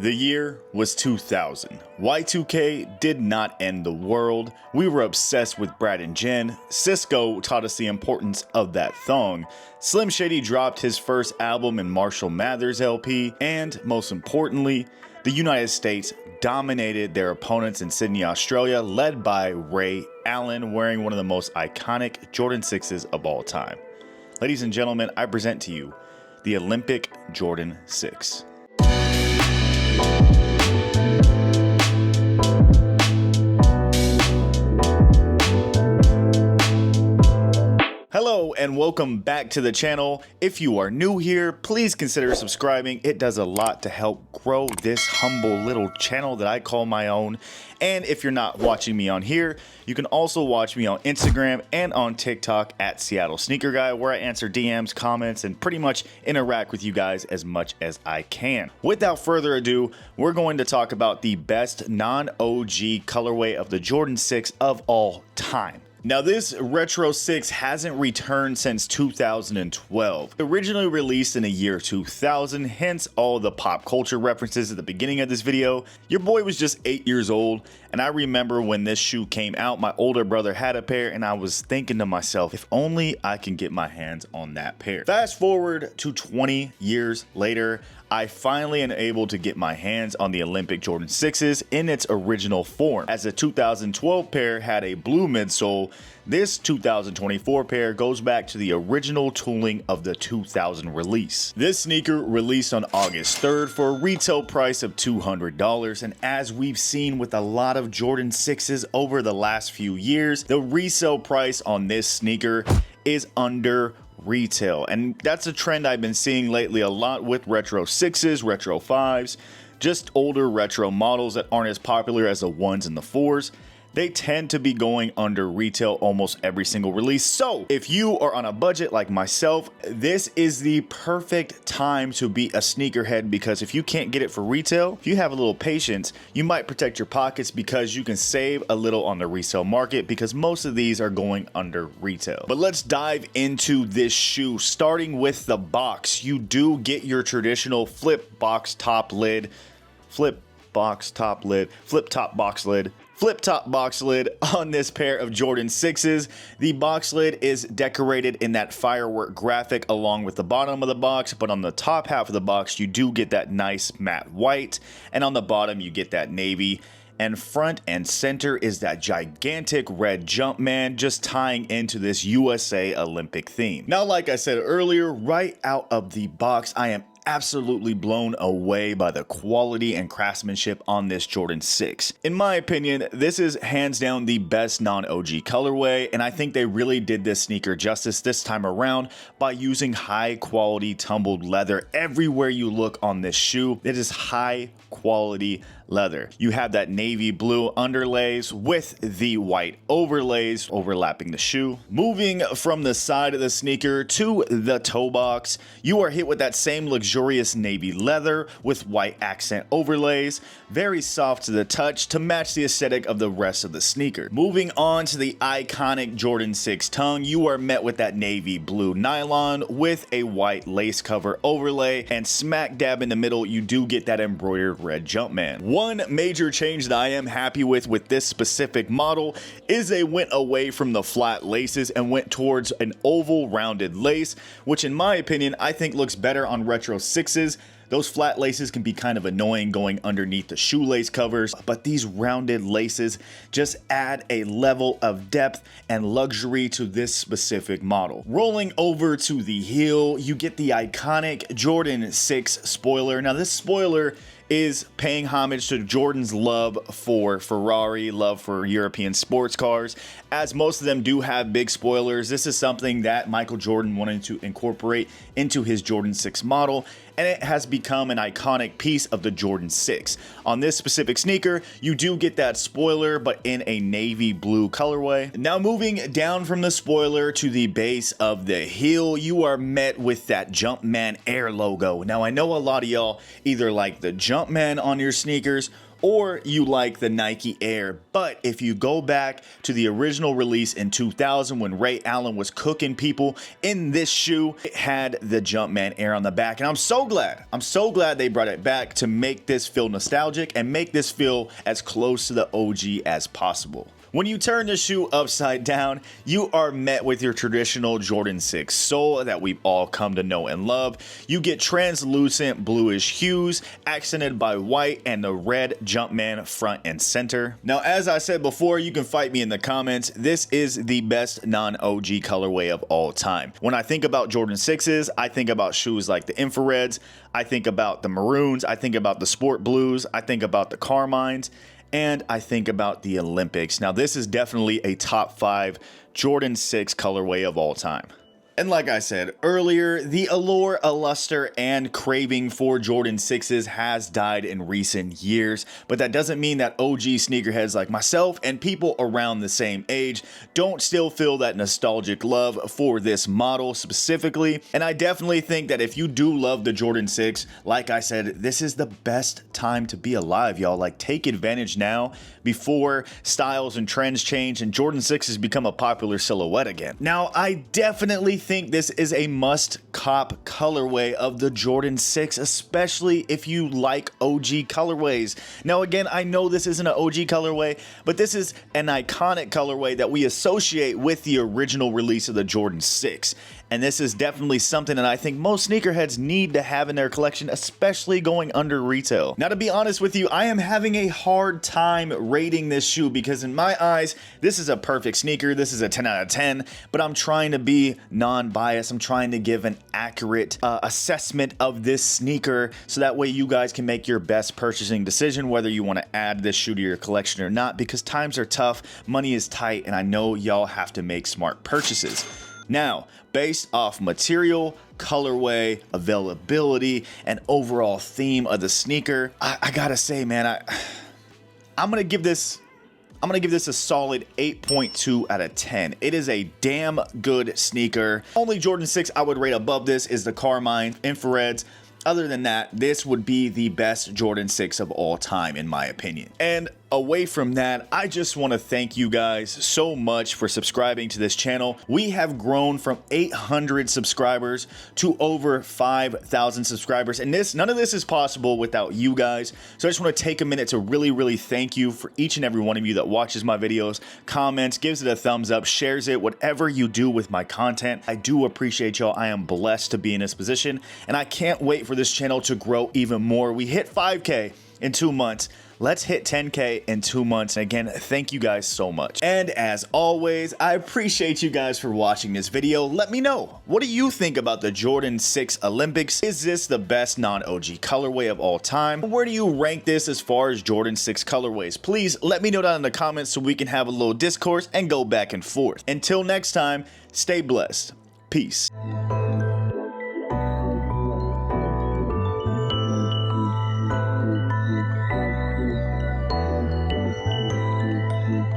The year was 2000. Y2K did not end the world. We were obsessed with Brad and Jen. Cisco taught us the importance of that thong. Slim Shady dropped his first album in Marshall Mathers LP. And most importantly, the United States dominated their opponents in Sydney, Australia, led by Ray Allen, wearing one of the most iconic Jordan 6s of all time. Ladies and gentlemen, I present to you the Olympic Jordan 6. Hello and welcome back to the channel. If you are new here, please consider subscribing. It does a lot to help grow this humble little channel that I call my own. And if you're not watching me on here, you can also watch me on Instagram and on TikTok at Seattle Sneaker Guy, where I answer DMs, comments, and pretty much interact with you guys as much as I can. Without further ado, we're going to talk about the best non-OG colorway of the Jordan 6 of all time. Now, this Retro 6 hasn't returned since 2012. Originally released in the year 2000, hence all the pop culture references at the beginning of this video. Your boy was just 8 years old, and I remember when this shoe came out, my older brother had a pair, and I was thinking to myself, if only I can get my hands on that pair. Fast forward to 20 years later, I finally am able to get my hands on the Olympic Jordan 6s in its original form. As the 2012 pair had a blue midsole, this 2024 pair goes back to the original tooling of the 2000 release. This sneaker released on August 3rd for a retail price of $200, and as we've seen with a lot of Jordan 6s over the last few years, the resale price on this sneaker is under retail, and that's a trend I've been seeing lately a lot with Retro 6s, Retro 5s, just older retro models that aren't as popular as the 1s and the 4s. They tend to be going under retail almost every single release. So if you are on a budget like myself, this is the perfect time to be a sneakerhead, because if you can't get it for retail, if you have a little patience, you might protect your pockets because you can save a little on the resale market, because most of these are going under retail. But let's dive into this shoe, starting with the box. You do get your traditional flip top box lid on this pair of Jordan 6s. The box lid is decorated in that firework graphic along with the bottom of the box, but on the top half of the box you do get that nice matte white, and on the bottom you get that navy. And front and center is that gigantic red Jumpman, just tying into this USA Olympic theme. Now, like I said earlier, right out of the box, I am absolutely blown away by the quality and craftsmanship on this Jordan 6. In my opinion, this is hands down the best non-OG colorway, and I think they really did this sneaker justice this time around by using high quality tumbled leather everywhere you look on this shoe. It is high quality leather. You have that navy blue underlays with the white overlays overlapping the shoe. Moving from the side of the sneaker to the toe box, you are hit with that same luxurious navy leather with white accent overlays, very soft to the touch to match the aesthetic of the rest of the sneaker. Moving on to the iconic Jordan 6 tongue, you are met with that navy blue nylon with a white lace cover overlay, and smack dab in the middle you do get that embroidered red Jumpman. One major change that I am happy with this specific model is they went away from the flat laces and went towards an oval rounded lace, which in my opinion I think looks better on Retro 6s. Those flat laces can be kind of annoying going underneath the shoelace covers, but these rounded laces just add a level of depth and luxury to this specific model. Rolling over to the heel, you get the iconic Jordan 6 spoiler. Now, this spoiler is paying homage to Jordan's love for Ferrari, love for European sports cars. As most of them do have big spoilers, this is something that Michael Jordan wanted to incorporate into his Jordan 6 model, and it has become an iconic piece of the Jordan 6. On this specific sneaker, you do get that spoiler, but in a navy blue colorway. Now, moving down from the spoiler to the base of the heel, you are met with that Jumpman Air logo. Now, I know a lot of y'all either like the Jumpman on your sneakers, or you like the Nike Air. But if you go back to the original release in 2000 when Ray Allen was cooking people in this shoe, it had the Jumpman Air on the back. And I'm so glad they brought it back to make this feel nostalgic and make this feel as close to the OG as possible. When you turn the shoe upside down, you are met with your traditional Jordan 6 sole that we've all come to know and love. You get translucent bluish hues accented by white and the red Jumpman front and center. Now, as I said before, you can fight me in the comments. This is the best non-OG colorway of all time. When I think about Jordan 6s, I think about shoes like the infrareds. I think about the maroons. I think about the sport blues. I think about the carmines. And I think about the Olympics. Now, this is definitely a top 5 Jordan 6 colorway of all time. And like I said earlier, the allure, luster, and craving for Jordan 6s has died in recent years, but that doesn't mean that OG sneakerheads like myself and people around the same age don't still feel that nostalgic love for this model specifically. And I definitely think that if you do love the Jordan 6, like I said, this is the best time to be alive, y'all. Like, take advantage now before styles and trends change and Jordan 6s become a popular silhouette again. Now, I definitely think this is a must cop colorway of the Jordan 6, especially if you like OG colorways. Now, again, I know this isn't an OG colorway, but this is an iconic colorway that we associate with the original release of the Jordan 6. And this is definitely something that I think most sneakerheads need to have in their collection, especially going under retail. Now, to be honest with you, I am having a hard time rating this shoe because in my eyes, this is a perfect sneaker. This is a 10 out of 10, but I'm trying to be non-biased. I'm trying to give an accurate assessment of this sneaker so that way you guys can make your best purchasing decision whether you want to add this shoe to your collection or not, because times are tough, money is tight, and I know y'all have to make smart purchases. Now, based off material, colorway, availability, and overall theme of the sneaker, I gotta say, man, I'm gonna give this a solid 8.2 out of 10. It is a damn good sneaker. Only Jordan 6 I would rate above this is the Carmine Infrareds. Other than that, this would be the best Jordan 6 of all time, in my opinion. And away from that, I just want to thank you guys so much for subscribing to this channel. We have grown from 800 subscribers to over 5,000 subscribers, and none of this is possible without you guys. So I just want to take a minute to really thank you for each and every one of you that watches my videos, comments, gives it a thumbs up, shares it, whatever you do with my content. I do appreciate y'all. I am blessed to be in this position, and I can't wait for this channel to grow even more. We hit 5K in 2 months. Let's hit 10K in 2 months. And again, thank you guys so much. And as always, I appreciate you guys for watching this video. Let me know, what do you think about the Jordan 6 Olympics? Is this the best non-OG colorway of all time? Where do you rank this as far as Jordan 6 colorways? Please let me know down in the comments so we can have a little discourse and go back and forth. Until next time, stay blessed. Peace.